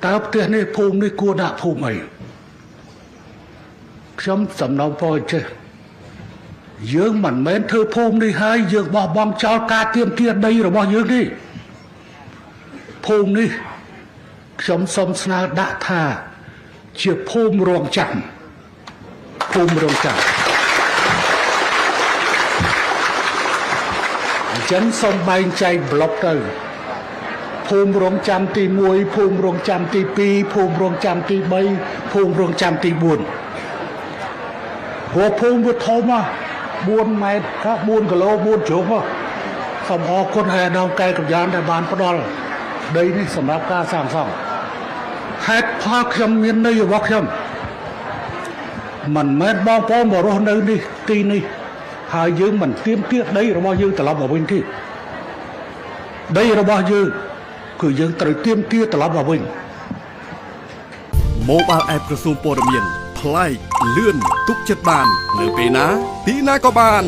តើផ្ទះនេះភូមិនេះគួរដាក់ភូមិអីខ្ញុំសំណូមពរចេះយើងមិនមែនធ្វើភូមិនេះហើយយើងបោះបង់ចោលការទាមទារដីរបស់យើងនេះភូមិនេះខ្ញុំសូមស្នើដាក់ថាជាភូមិរងចាំភូមិរងចាំអញ្ចឹងសូមបែងចែកប្លុកទៅភូមិរងចាំទី1ភូមិរងចាំទី2ភូមិរងចាំទី3ភូមិរងចាំទី4ព្រោះភូមិវាធំណា4ម៉ែត្រ4គីឡូ4ជ្រុងសូមអរគុណហើយដល់កែកម្យ៉ាងដែលបានផ្ដល់ដីនេះសម្រាប់ការសាងសង់ហេតុផលខ្ញុំមានន័យរបស់ខ្ញុំមិនមែនបងប្អូនមករស់នៅនេះទីនេះហើយយើងមិនទាមទារដីរបស់យើងត្រឡប់មកវិញទេដីរបស់យើងគឺយើងត្រូវទាមទារត្រឡប់មកវិញ Mobile App ក្រសួងព័ត៌មានប្លែកលឿនទុកចិត្តបាននៅពេលណាទីណាក៏បាន